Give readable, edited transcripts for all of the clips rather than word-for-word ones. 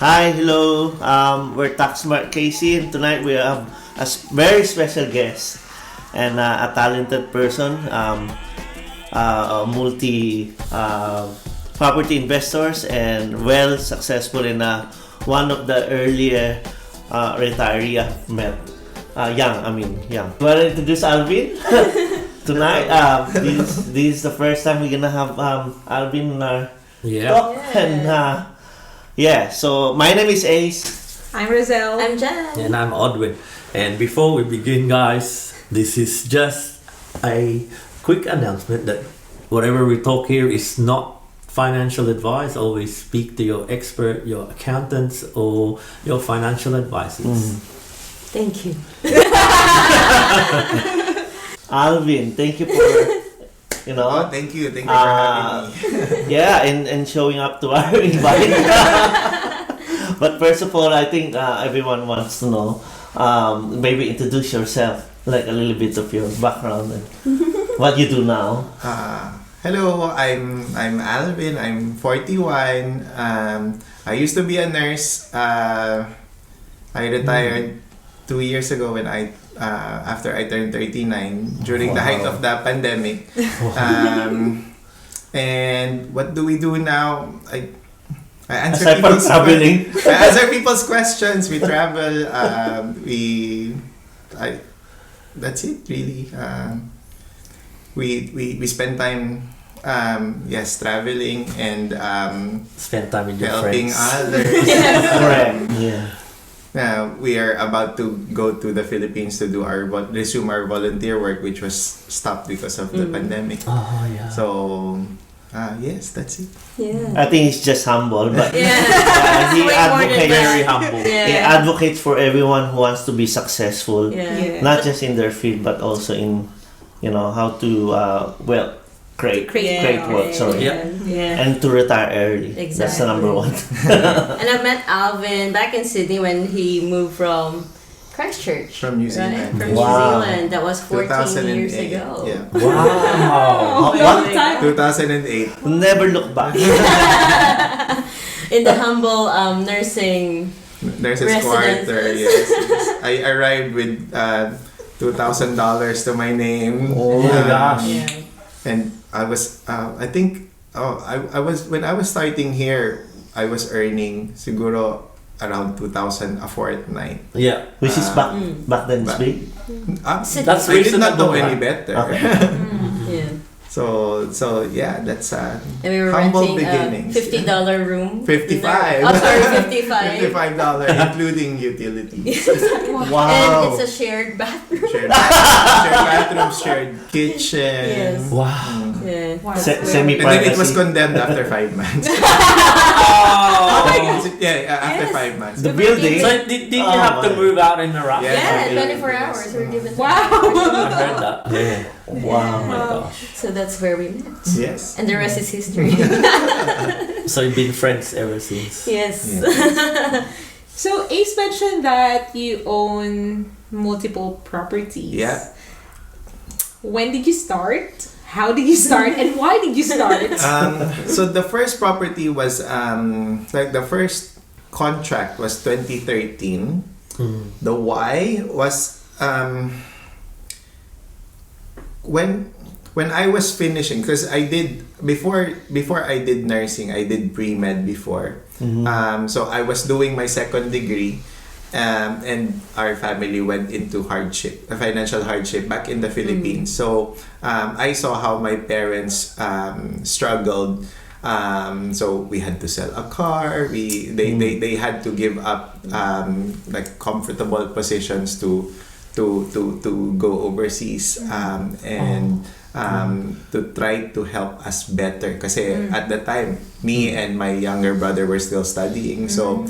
Hi, hello. We're Taxmart Casey, and tonight we have very special guest and a talented person, multi property investors, and well successful in one of the earlier retiree I've met. Young. You want to introduce Alvin? Tonight, this is the first time we're gonna have Alvin in our talk, and so my name is Ace. I'm Roselle. I'm Jen. And I'm Odwin. And before we begin, guys, this is just a quick announcement that whatever we talk here is not financial advice. Always speak to your expert, your accountants, or your financial advisors. Thank you. Alvin, thank you for thank you for having me. and showing up to our invite. But first of all, I think everyone wants to know, maybe introduce yourself, like a little bit of your background and what you do now. Hello, I'm Alvin. I'm 41. I used to be a nurse. I retired 2 years ago when after I turned 39 during the height of the pandemic. And what do we do now? I answer people's questions. We travel. That's it really. We spend time traveling and Spend time with your helping friends. others. Correct. Yeah. We are about to go to the Philippines to do resume our volunteer work, which was stopped because of the pandemic. Oh, yeah. So, yes, that's it. Yeah. I think he's just humble, but Yeah. he Way more than advocates. Very that. humble. Yeah. He advocates for everyone who wants to be successful, Yeah. not just in their field, but also in how to create work. Sorry. Yeah. And to retire early. Exactly. That's the number one. And I met Alvin back in Sydney when he moved from Christchurch. From New Zealand. From Wow. New Zealand. That was 14 years 2008. ago. Yeah. Wow. What? 2008. Never look back. In the humble nursing. There's a quarter. Yes. I arrived with $2,000 to my name. Oh my gosh. And I was, I was when I was starting here, I was earning siguro around 2,000 a fortnight. Yeah. Which is back then it's big. That's I did not know reasonable, any right? better. Yeah. So yeah, that's And we were humble renting a beginnings. $50 room. 55. Oh, sorry, 55. $55 including utilities. Wow. And it's a shared bathroom. shared bathroom, shared kitchen. Yes. Wow. Yeah. Semi And then it was privacy. condemned after 5 months. After 5 months. The building. So did you have to move out in a rush? Yeah. Yeah, 24 hours. We're given. Wow. I heard that. Yeah. Wow. Oh my gosh. So that's where we met. Yes. And the rest is history. So you've been friends ever since? Yes. So Ace mentioned that you own multiple properties. Yeah. When did you start? How did you start? And why did you start? So the first property was the first contract was 2013. The why was when I was finishing, because I did before I did nursing, I did pre-med before. So I was doing my second degree, and our family went into financial hardship back in the Philippines. So I saw how my parents struggled. So we had to sell a car. They had to give up like comfortable positions to go overseas and to try to help us better. Kasi at the time, me and my younger brother were still studying. So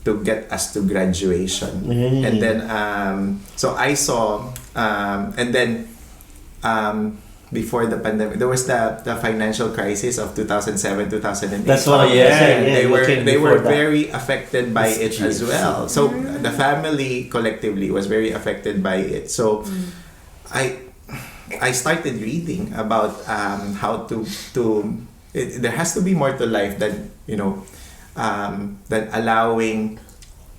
to get us to graduation. And then so I saw and then before the pandemic, there was the financial crisis of 2007, 2008. That's what they were that. very affected by it as well. So the family collectively was very affected by it. So I started reading about how there has to be more to life than than allowing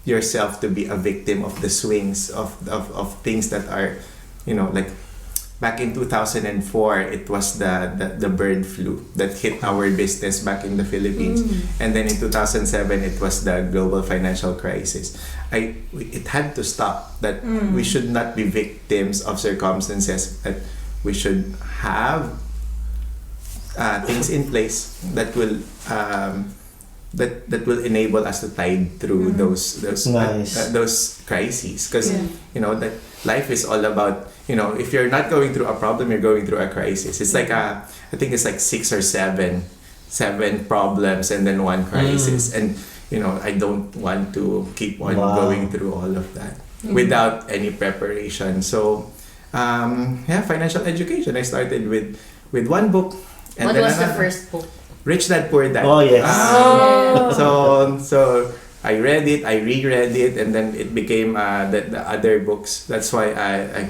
yourself to be a victim of the swings of things that are, like back in 2004, it was the bird flu that hit our business back in the Philippines. And then in 2007, it was the global financial crisis. It had to stop. That we should not be victims of circumstances, that we should have things in place that will that will enable us to tide through those crises, because that life is all about, if you're not going through a problem, you're going through a crisis. It's like I think it's like 6 or 7 problems and then one crisis, and I don't want to keep on going through all of that without any preparation. So financial education, I started with one book. And what then was the first book? Rich Dad Poor Dad. Oh, yes. So I read it, I reread it, and then it became the other books. That's why I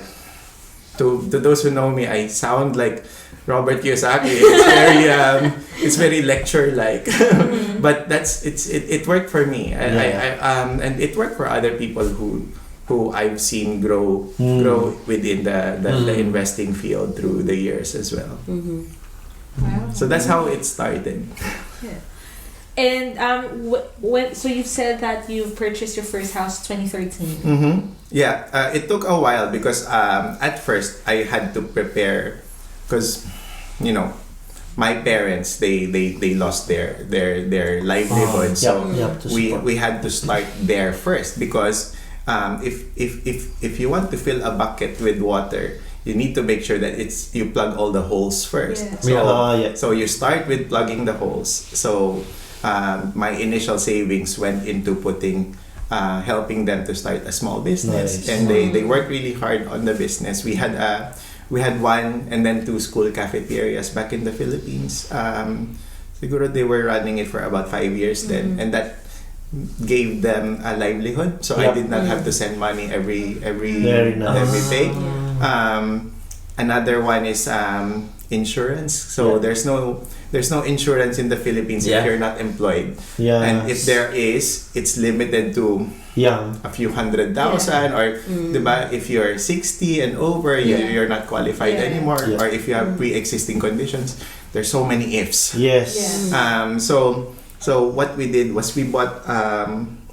to those who know me, I sound like Robert Kiyosaki. It's very lecture like, but it worked for me. And it worked for other people who I've seen grow within the investing field through the years as well. Wow. So that's how it started. Yeah. And so you've said that you've purchased your first house 2013. Yeah, it took a while because at first I had to prepare, because my parents they lost their livelihood, so we had to start there first, because if you want to fill a bucket with water, you need to make sure that you plug all the holes first. So you start with plugging the holes. So my initial savings went into helping them to start a small business, and they worked really hard on the business. We had 1 and then 2 school cafeterias back in the Philippines. Siguro they were running it for about 5 years then, and that gave them a livelihood. So I did not have to send money every day. Another one is insurance. So there's no insurance in the Philippines if you're not employed. And if there is, it's limited to a few 100,000 or diba, if you're 60 and over, you're not qualified anymore, or if you have pre-existing conditions. There's so many ifs. So what we did was we bought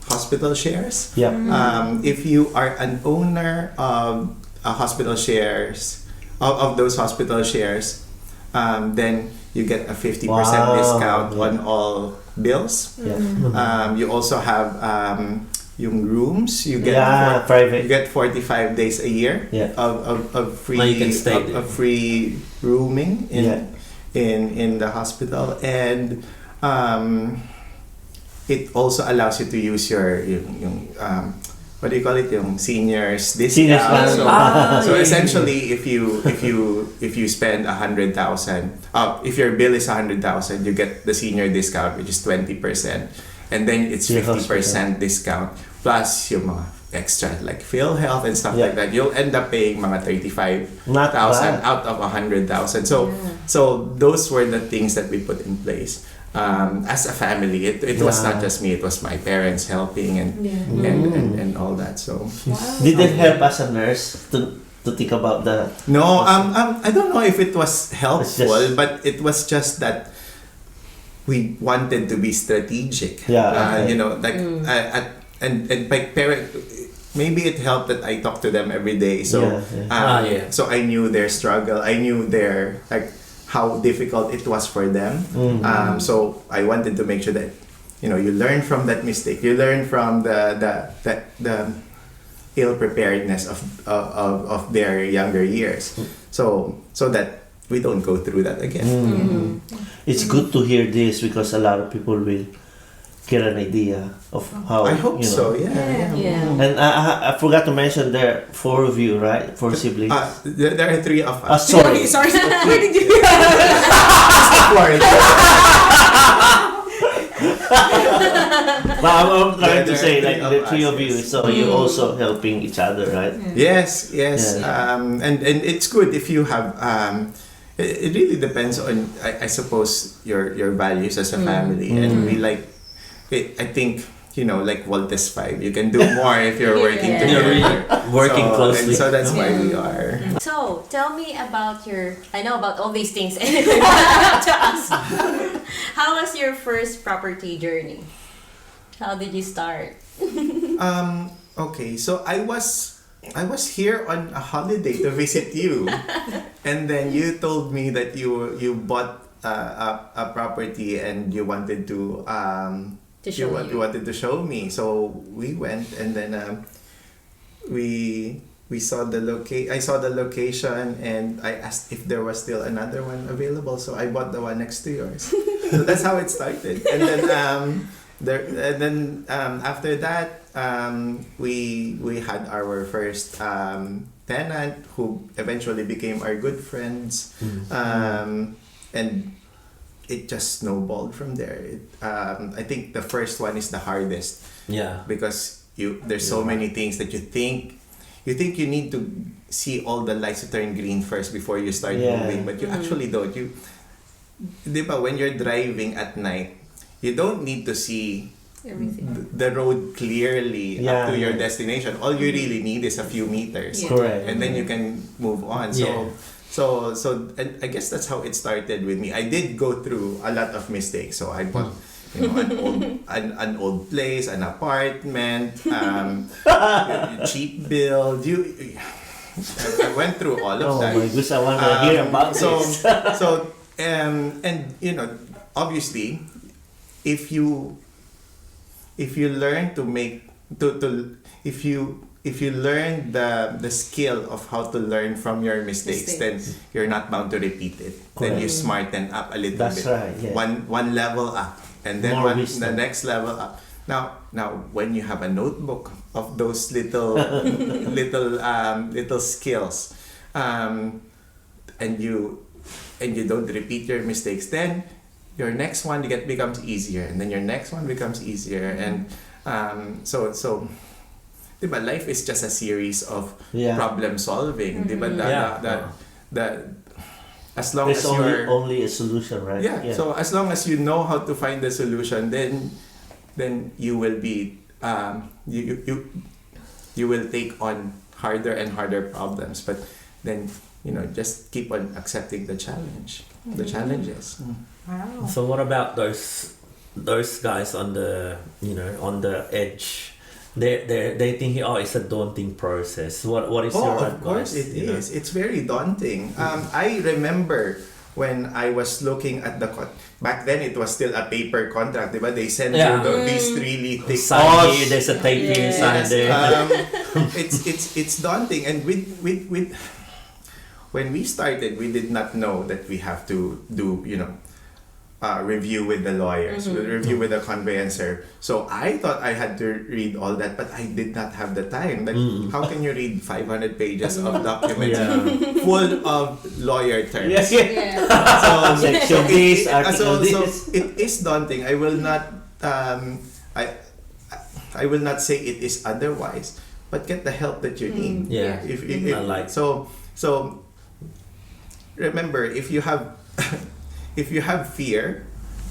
hospital shares. If you are an owner of hospital shares, of those hospital shares, then you get a 50% discount on all bills. You also have yung rooms. You get private. You get 45 days a year of free rooming in the hospital, and it also allows you to use your what do you call it, yung seniors discount. So essentially, if you spend 100,000, if your bill is 100,000, you get the senior discount, which is 20%, and then it's 50% discount plus yung mga extra like PhilHealth and stuff like that. You'll end up paying mga 35,000 out of 100,000. So those were the things that we put in place. As a family, it was not just me; it was my parents helping and all that. So, did it help as a nurse to think about that? No, I don't know if it was helpful, but it was just that we wanted to be strategic. And my parent, maybe it helped that I talked to them every day. So, so I knew their struggle. I knew their how difficult it was for them. So I wanted to make sure that you learn from that mistake. You learn from the ill preparedness of their younger years. So that we don't go through that again. It's good to hear this, because a lot of people will get an idea of how. I hope so. Yeah. And I forgot to mention, there are 4 of you, right? 4 siblings. There are 3 of us. Sorry. Where did you? But I'm trying to say, like, the 3 of you, yes. so you're also helping each other, right? Yes. And it's good if you have. It really depends on, I suppose, your values as a family, and we like I think, like Voltes 5, you can do more if you're working Yeah. You're together. really working closely. And so that's why we are. So, tell me about I know about all these things anyway, but to us. How was your first property journey? How did you start? Okay, so I was here on a holiday to visit you, and then you told me that you bought a property and you wanted to show you wanted to show me. So we went, and then we saw I saw the location, and I asked if there was still another one available. So I bought the one next to yours. So that's how it started, and then after that, we had our first tenant who eventually became our good friends, and it just snowballed from there. I think the first one is the hardest Yeah. because there's so many things that you think you need to see all the lights to turn green first before you start moving, but you actually don't. Diba, when you're driving at night, you don't need to see Everything. the road clearly Yeah. up to your destination. All you really need is a few meters, Yeah. Correct. and then you can move on. So and I guess that's how it started with me. I did go through a lot of mistakes. So I bought an old place, an apartment, cheap build. I went through all of Oh that. my goodness, I want to hear about this. And obviously, if you learn to make if you learn the skill of how to learn from your mistakes, then you're not bound to repeat it. Then you smarten up a little That's bit. right. Yeah. One level up, and then More the wisdom. next level up. Now when you have a notebook of those little skills, and you don't repeat your mistakes, then your next one becomes easier, and then your next one becomes easier, and so diba, life is just a series of problem solving. Diba, as long There's as you're only a solution, right? so as long as you know how to find the solution, then you will be you will take on harder and harder problems, but then just keep on accepting the challenges. Wow. So what about those guys on the edge? They think it's a daunting process. What is your advice? Of course it is. It's very daunting. I remember when I was looking at back then it was still a paper contract, diba? They sent you these really thick Sign here, there's a tape here, sign there. It's daunting, and with when we started, we did not know that we have to do review with the lawyers, review with the conveyancer. So I thought I had to read all that, but I did not have the time. Like, how can you read 500 pages of documents full of lawyer terms? Yeah. So, Section this, article so this. it is daunting. I will not I will not say it is otherwise, but get the help that you need. Yeah. If I like. so remember, if you have fear,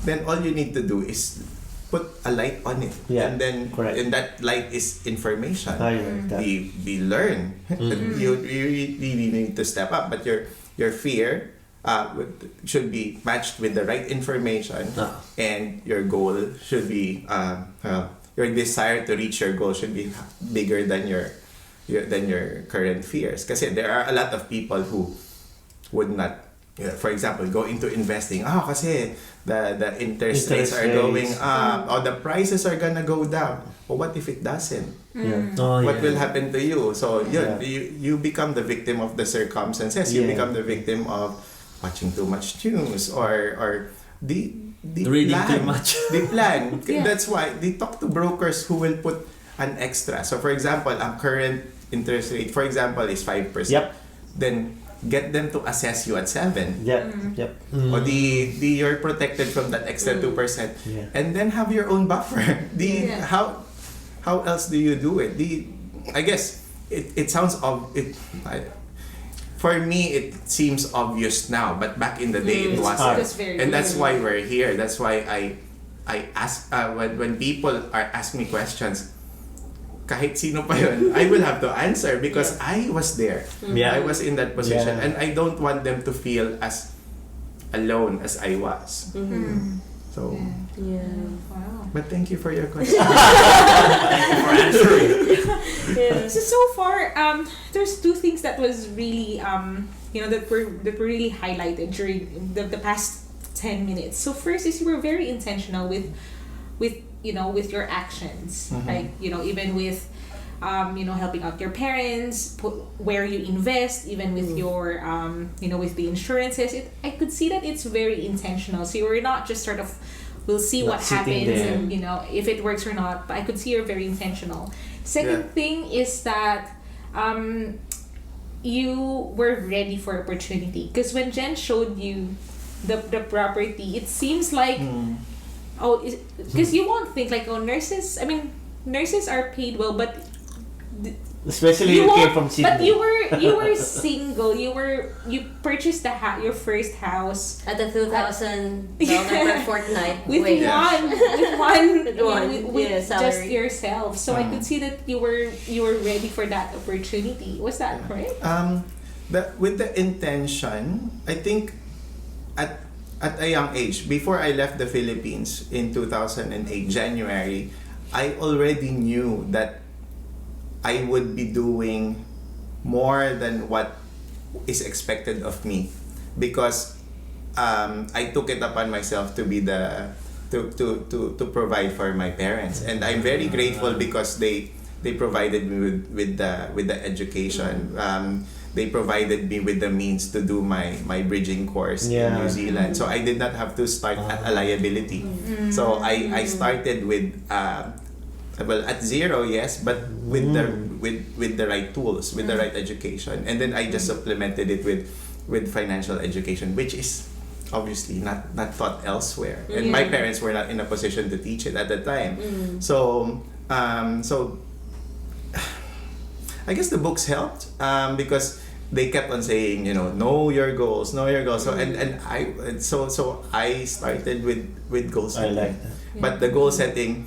then all you need to do is put a light on it, and then and that light is information. I like that. We learn. You really need to step up, but your fear should be matched with the right information, and your goal should be your desire to reach your goal should be bigger than your current fears. Because there are a lot of people who would not, for example, go into investing. Kasi the interest rates are going up, or the prices are gonna go down. But what if it doesn't? What will happen to you? So you become the victim of the circumstances. You become the victim of watching too much news or the reading plan. too much. The plan. That's why they talk to brokers who will put an extra. So for example, ang current interest rate, for example, is 5%. Yep. Then get them to assess you at 7%. Yep. Or you're protected from that extra 2%. And then have your own buffer. How else do you do it? I guess it sounds for me it seems obvious now, but back in the day it wasn't. That's very And that's why we're here. That's why I ask when people are ask me questions, kahit sino pa yun, I will have to answer because I was there. Yeah. I was in that position, Yeah. and I don't want them to feel as alone as I was. So, Yeah. Wow. but thank you for your question. For answering. So far, there's two things that was really that were really highlighted during the past 10 minutes. So first is you were very intentional with your actions, like even with helping out your parents, where you invest, even with your with the insurances. I could see that it's very intentional. So you're not just sort of, we'll see Not what sitting happens there. and if it works or not. But I could see you're very intentional. Second thing is that you were ready for opportunity, because when Jen showed you the property, it seems like because you won't think like, nurses are paid well, but Especially you came from Sydney. but you were single. You purchased your first house At the $2,000 per fortnight. with wage. with just salary. yourself. So I could see that you were ready for that opportunity. Was that correct? With the intention, I think at a young age, before I left the Philippines in 2008 January, I already knew that I would be doing more than what is expected of me, because I took it upon myself to be to provide for my parents, and I'm very grateful because they provided me with the education. They provided me with the means to do my bridging course in New Zealand, so I did not have to start at a liability. So I started with at zero, yes, but with the right tools, with the right education, and then I just supplemented it with financial education, which is obviously not taught elsewhere, and my parents were not in a position to teach it at the time. So I guess the books helped because they kept on saying, know your goals. So I started with goal setting. I like that. But the goal setting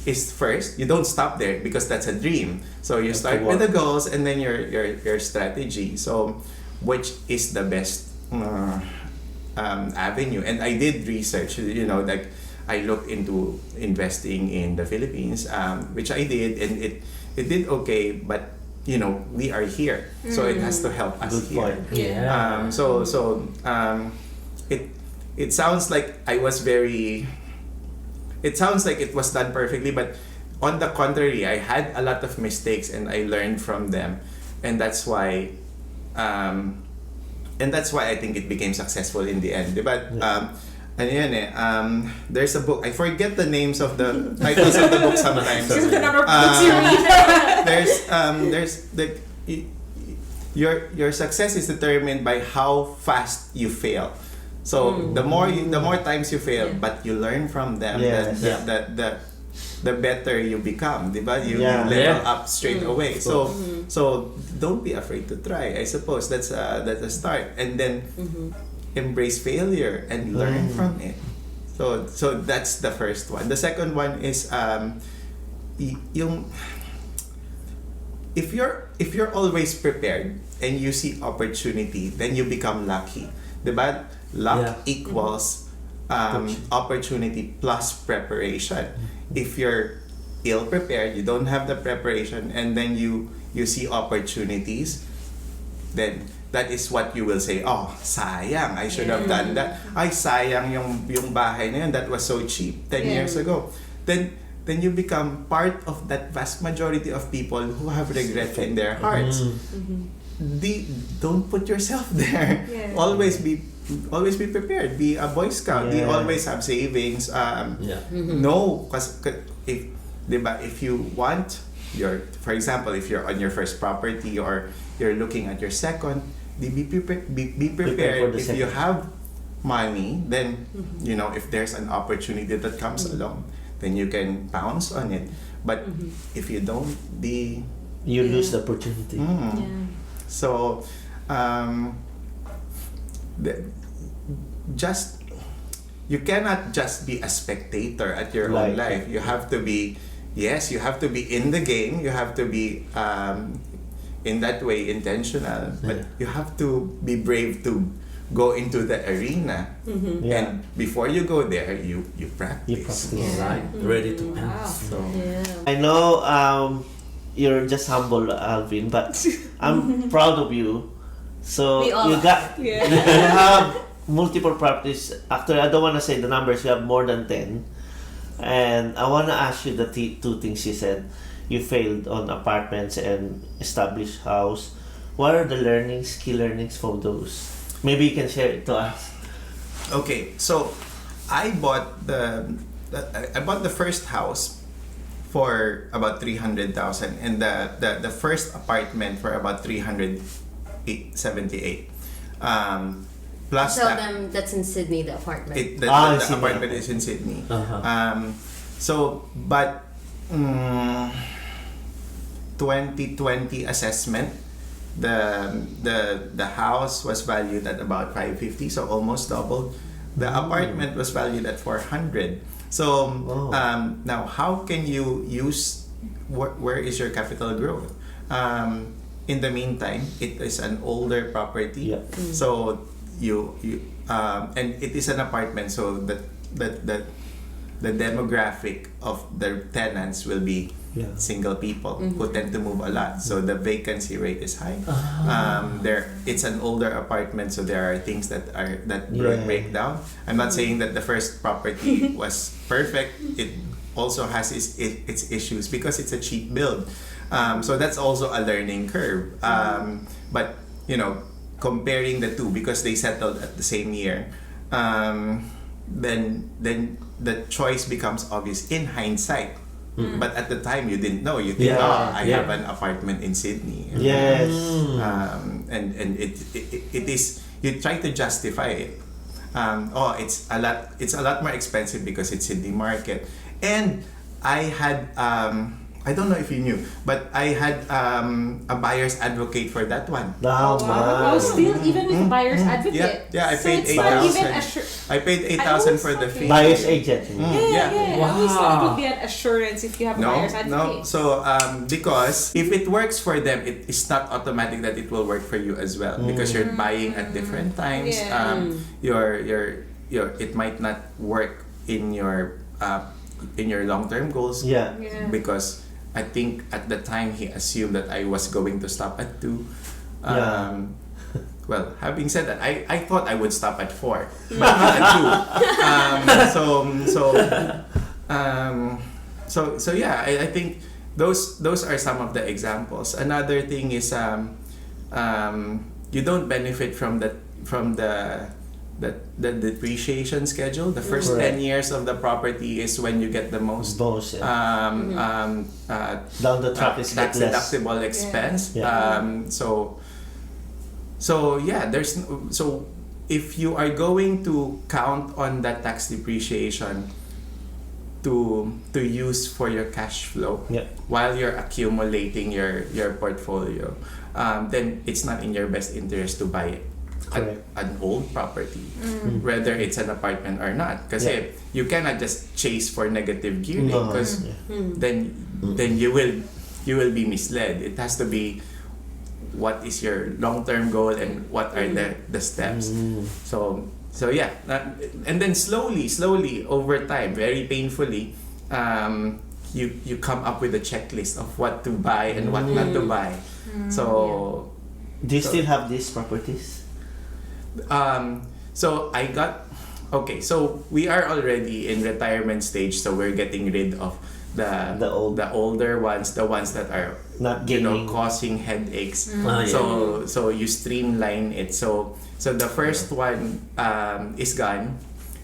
is first. You don't stop there because that's a dream. So you start with the goals and then your strategy. So which is the best avenue? And I did research. Like I looked into investing in the Philippines, which I did, and it did okay. But we are here, so it has to help us Good here. point. Yeah. It sounds like I was very. It sounds like it was done perfectly, but on the contrary, I had a lot of mistakes and I learned from them, and that's why I think it became successful in the end. But there's a book. I forget the names of the titles of the book sometimes. This is the number of books you read. There's your success is determined by how fast you fail. So the more times you fail, but you learn from them, Yes. the better you become, diba? You level up straight away. So don't be afraid to try. I suppose that's a start, and then embrace failure and learn from it. So that's the first one. The second one is if you're always prepared and you see opportunity, then you become lucky, diba? Luck equals opportunity plus preparation. If you're ill prepared, you don't have the preparation, and then you see opportunities, then that is what you will say, oh, sayang, I should have done that. Ay, sayang yung bahay na yun, that was so cheap 10 years ago. Then you become part of that vast majority of people who have regret in their hearts. Don't put yourself there. Always be prepared. Be a Boy Scout. They always have savings. No, because if you want for example, if you're on your first property or you're looking at your second, be prepared. If you have money, then if there's an opportunity that comes along, then you can pounce on it. But if you don't, you lose the opportunity. So just you cannot just be a spectator at your own life. You have to be, yes, you have to be in the game. You have to be in that way intentional, but you have to be brave to go into the arena. And before you go there, you practice. Right, ready to pounce. So. I know you're just humble, Alvin, but I'm proud of you. So We all you got Yeah. you have multiple properties. Actually, I don't want to say the numbers. You have more than 10. And I want to ask you the two things you said. You failed on apartments and established house. What are the key learnings from those? Maybe you can share it to us. Okay, so I bought the first house for about 300,000, and the first apartment for about 378. Plus Tell them that's in Sydney, the apartment. the Sydney. apartment is in Sydney. But 2020 assessment, the house was valued at about 550, so almost doubled. The apartment was valued at 400. So now, how can you use where is your capital growth? In the meantime, it is an older property, so you and it is an apartment, so the demographic of the tenants will be single people who tend to move a lot, so the vacancy rate is high. It's an older apartment, so there are things that break down. I'm not saying that the first property was perfect. It also has its issues because it's a cheap build. So that's also a learning curve. But comparing the two, because they settled at the same year, then the choice becomes obvious in hindsight. But at the time, you didn't know. You think, I have an apartment in Sydney. Yes. And it is, you try to justify it. It's a lot more expensive because it's in the market. And I had I don't know if you knew, but I had a buyer's advocate for that one. Wow. Still even with the buyer's advocate. Yeah, I So paid it's not even 8,000. I paid 8,000 for the fee. Buyer's agent. Yeah. I always thought it would Wow. be an assurance if you have a buyer's advocate. No. So because if it works for them, it is not automatic that it will work for you as well, because you're buying at different times. Yeah. It might not work in your long-term goals. Yeah. Because I think at the time he assumed that I was going to stop at 2. Well, having said that, I thought I would stop at 4, but not at 2. So yeah, I think those are some of the examples. Another thing is you don't benefit from the depreciation schedule. The first Correct. 10 years of the property is when you get the most Bonus. down Down the track is tax less. deductible expense. Yeah. So yeah, so if you are going to count on that tax depreciation to use for your cash flow while you're accumulating your portfolio, then it's not in your best interest to buy an old property, whether it's an apartment or not, because you cannot just chase for negative gearing, because then you will be misled. It has to be what is your long-term goal and what are the steps. So yeah, and then slowly over time, very painfully, you come up with a checklist of what to buy and what not to buy. So Do you still have these properties? so so we are already in retirement stage, so we're getting rid of the older ones, the ones that are Not gaining. causing headaches. Yeah. So you streamline it. So the first one is gone.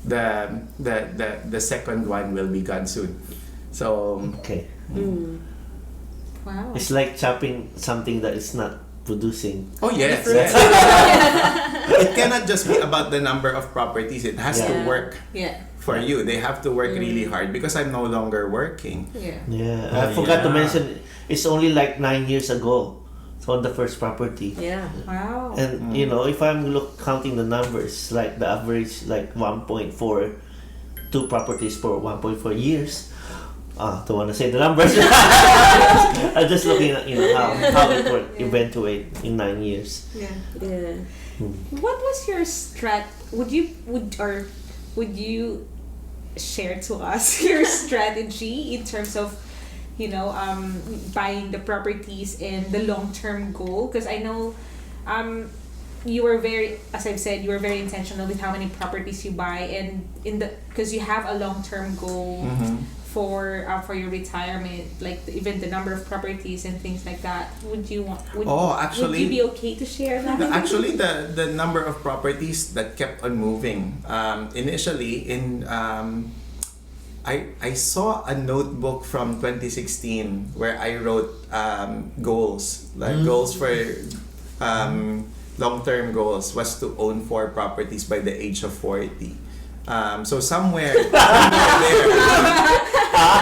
The second one will be gone soon. So Okay. Wow. It's like chopping something that is not producing. yes. It cannot just be about the number of properties. It has to work for you. They have to work really hard, because I'm no longer working. Yeah. I forgot to mention, it's only like 9 years ago. So on the first property. Yeah. Wow. And if I'm counting the numbers, like the average like 1.4 2 properties for 1.4 years. Don't want to say the numbers. I'm just looking at how it worked eventuate in 9 years. Yeah. Yeah. What was your would you share to us your strategy in terms of buying the properties and the long-term goal? Because I know you were as I've said, you were very intentional with how many properties you buy, and because you have a long-term goal for your retirement, like even the number of properties and things like that. Would you be okay to share that? Actually, the number of properties that kept on moving. Initially, I saw a notebook from 2016 where I wrote goals, goals for long-term goals was to own 4 properties by the age of 40. So somewhere there.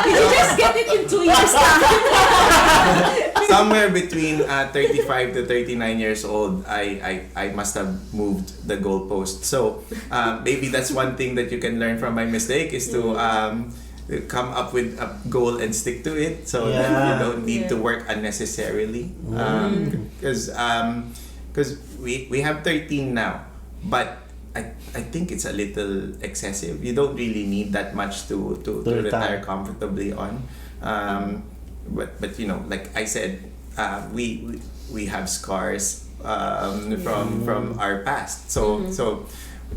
Did you just get it in 2 years time? Somewhere between 35 to 39 years old, I must have moved the goalpost. So maybe that's one thing that you can learn from my mistake is to come up with a goal and stick to it, so that you don't need to work unnecessarily. Because we have 13 now, but I think it's a little excessive. You don't really need that much to retire comfortably on. But like I said, we have scars from our past. So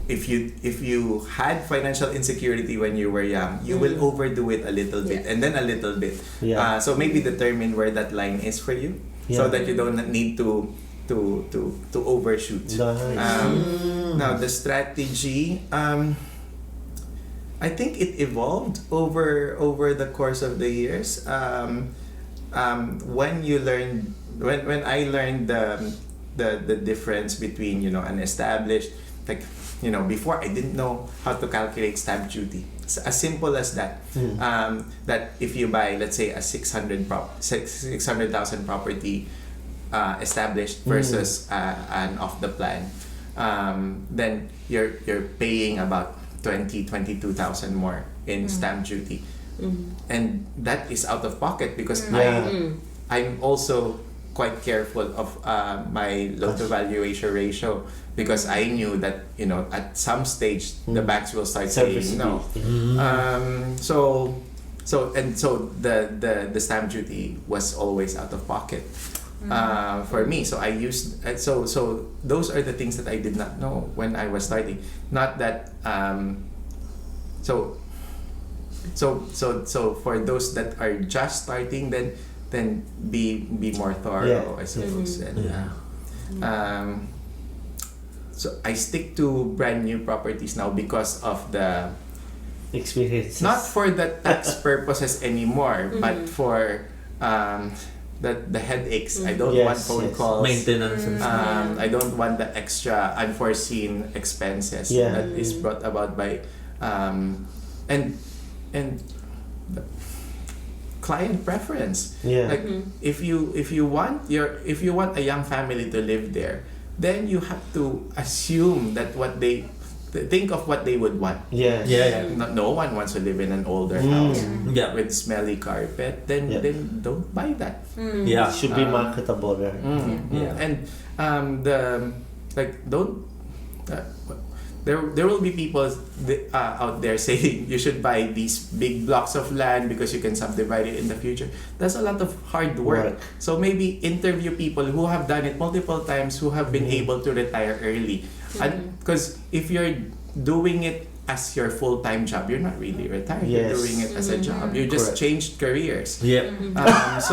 if you had financial insecurity when you were young, you will overdo it a little bit and then a little bit. So maybe determine where that line is for you, so that you don't need to overshoot. Now the strategy, I think it evolved over the course of the years. When I learned the difference between an established, before I didn't know how to calculate stamp duty. It's as simple as that. That if you buy, let's say, a 600,000 property established versus an off the plan, then you're paying about 22,000 more in stamp duty, and that is out of pocket because I'm also quite careful of my loan to valuation ratio, because I knew that at some stage the banks will start saying no. So the stamp duty was always out of pocket for me. So I used so those are the things that I did not know when I was starting. Not that so for those that are just starting, then be more thorough, I suppose. And so I stick to brand new properties now because of the experiences. Not for the tax purposes anymore, but for the headaches. I don't want phone calls, maintenance, and stuff. I don't want the extra unforeseen expenses that is brought about by and the client preference. Like if you want a young family to live there, then you have to assume that think of what they would want. No one wants to live in an older house with smelly carpet. Then don't buy that. It should be marketable, right? And don't. There will be people out there saying you should buy these big blocks of land because you can subdivide it in the future. That's a lot of hard work. So maybe interview people who have done it multiple times, who have been able to retire early. Because if you're doing it as your full-time job, you're not really retired. You're doing it as a job. You just changed careers. It's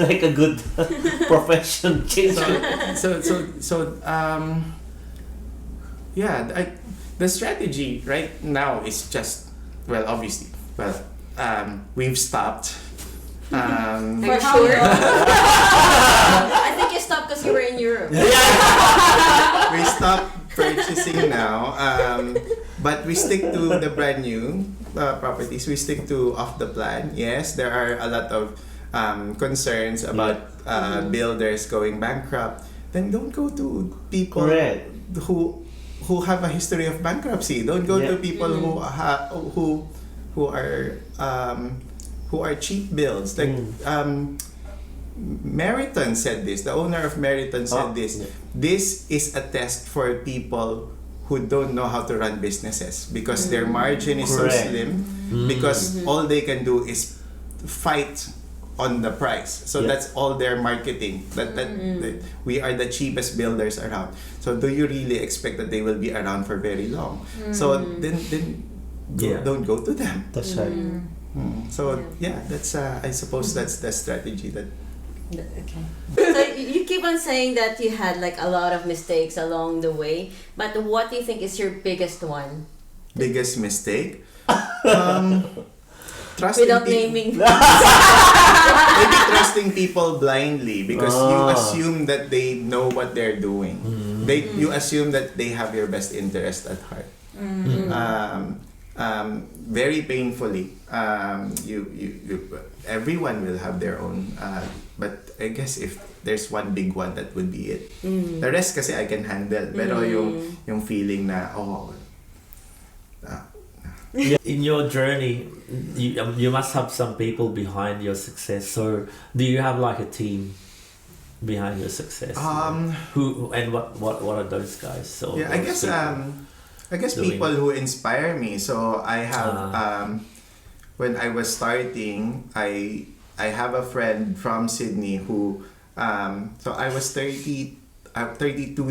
like a good profession. The strategy right now is just, obviously, we've stopped. For how long? I think you stopped because you were in Europe. We stopped purchasing now, but we stick to the brand new properties. We stick to off the plan. Yes, there are a lot of concerns about builders going bankrupt. Then don't go to people who who have a history of bankruptcy. Don't go to Yeah. people who are cheap builds. Like Meriton said this. The owner of Meriton said this. Yeah. This is a test for people who don't know how to run businesses because their margin is so Correct. slim because all they can do is fight on the price. So Yeah. that's all their marketing. That we are the cheapest builders around. So do you really expect that they will be around for very long? So then Yeah. don't go to them. That's right. So yeah, that's I suppose that's the strategy that. Okay. So you keep on saying that you had like a lot of mistakes along the way, but what do you think is your biggest one? Biggest mistake? Trusting Without people. naming. Maybe trusting people blindly because you assume that they know what they're doing. You assume that they have your best interest at heart. Very painfully. You everyone will have their own. But I guess if there's one big one, that would be it. The rest kasi I can handle. Pero yung feeling na In your journey, you must have some people behind your success. So, do you have like a team behind your success? Who and what are those guys? So yeah, I guess doing? people who inspire me. So I have when I was starting, I have a friend from Sydney who so I was 32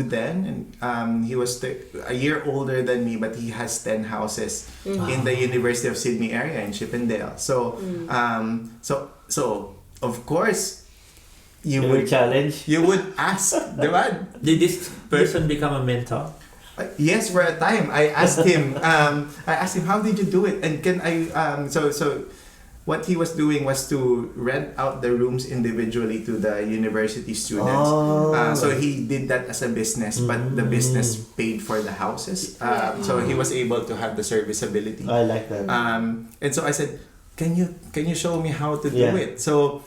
then, and he was a year older than me, but he has 10 houses in the University of Sydney area in Chippendale. So so of course you would challenge. you would ask, diba? Did this person become a mentor? Yes, for a time I asked him. How did you do it? And can I? So what he was doing was to rent out the rooms individually to the university students. So he did that as a business, but the business paid for the houses. So he was able to have the serviceability. I like that. And so I said, can you show me how to do it? So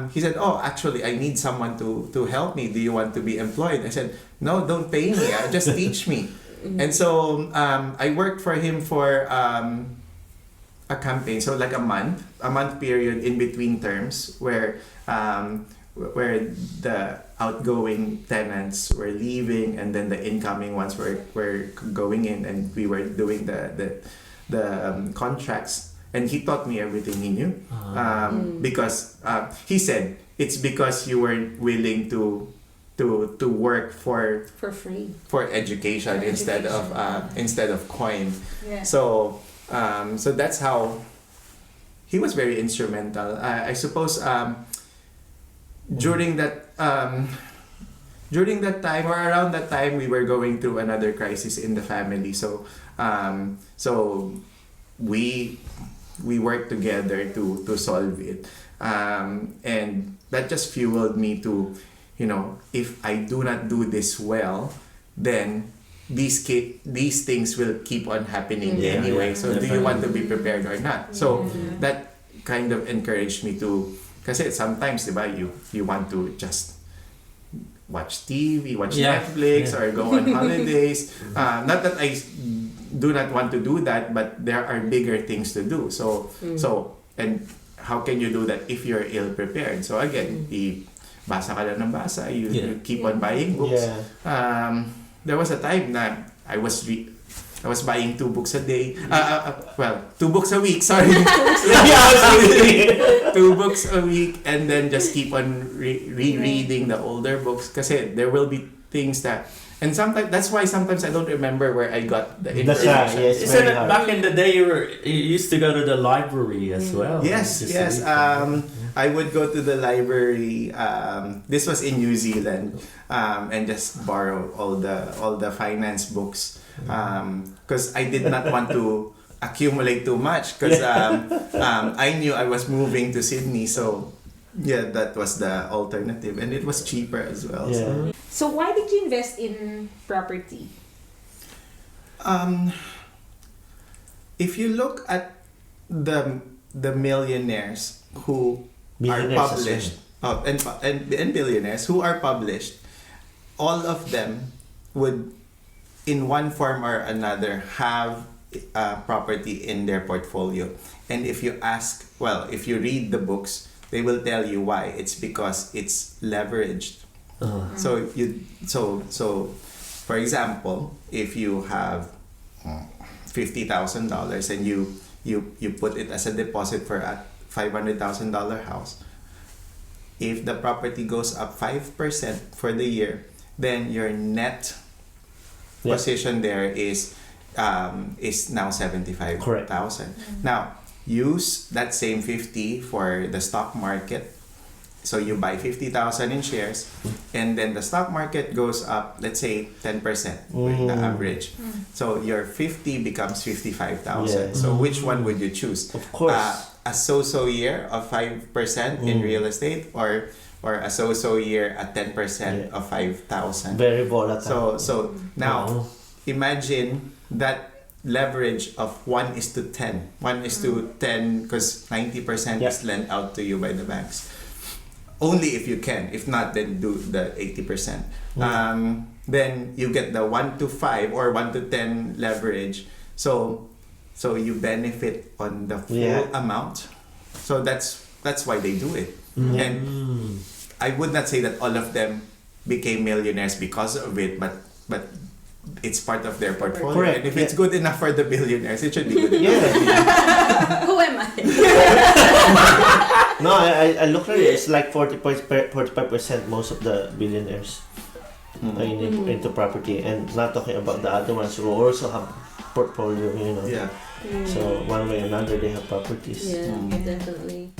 he said, oh, actually, I need someone to help me. Do you want to be employed? I said, no, don't pay me. Just teach me. And so I worked for him for a campaign, so like a month period in between terms where the outgoing tenants were leaving and then the incoming ones were going in, and we were doing the contracts. And he taught me everything he knew because he said it's because you were willing to work for free for education instead of coin. Yeah. So that's how he was very instrumental. I suppose during that time or around that time we were going through another crisis in the family. So we worked together to solve it, and that just fueled me to, if I do not do this well, then these things will keep on happening anyway. So do you want to be prepared or not? So that kind of encouraged me to, kasi sometimes, diba, you want to just watch TV, watch Netflix, or go on holidays. Not that I do not want to do that, but there are bigger things to do. So and how can you do that if you're ill prepared? So again, basa ka lang ng basa, you keep on buying books. There was a time na I was buying 2 books a day. 2 books a week, sorry. 2 books a week, and then just keep on rereading the older books. Kasi there will be things that, and sometimes that's why sometimes I don't remember where I got the information. That's right, yes. Isn't it back in the day you used to go to the library as well? Yes. I would go to the library. This was in New Zealand, and just borrow all the finance books, because I did not want to accumulate too much, because I knew I was moving to Sydney. So yeah, that was the alternative, and it was cheaper as well. Yeah. So why did you invest in property? If you look at the millionaires who are published, and billionaires who are published, all of them would in one form or another have property in their portfolio. And if you if you read the books, they will tell you why. It's because it's leveraged. So for example, if you have $50,000 and you put it as a deposit for a $500,000 house, if the property goes up 5% for the year, then your net position there is now 75,000. Correct. Now use that same 50 for the stock market. So you buy 50,000 in shares, and then the stock market goes up, let's say 10%, the average. So your 50 becomes 55,000. Yeah. So which one would you choose? Of course. A so-so year of 5% in real estate, or a so-so year at 10% of 5,000. Very volatile. So now imagine that leverage of 1:10. 1:10 because 90% is lent out to you by the banks. Only if you can. If not, then do the 80%. Then you get the 1:5 or 1:10 leverage. So you benefit on the full amount. So that's why they do it. And I would not say that all of them became millionaires because of it, but it's part of their portfolio. Correct. And if it's good enough for the billionaires, it should be good enough. Who am I? No, I look at it. It's like 45% most of the billionaires are into property, and not talking about the other ones who also have portfolio. Yeah. So one way or another, they have properties. Yeah, definitely.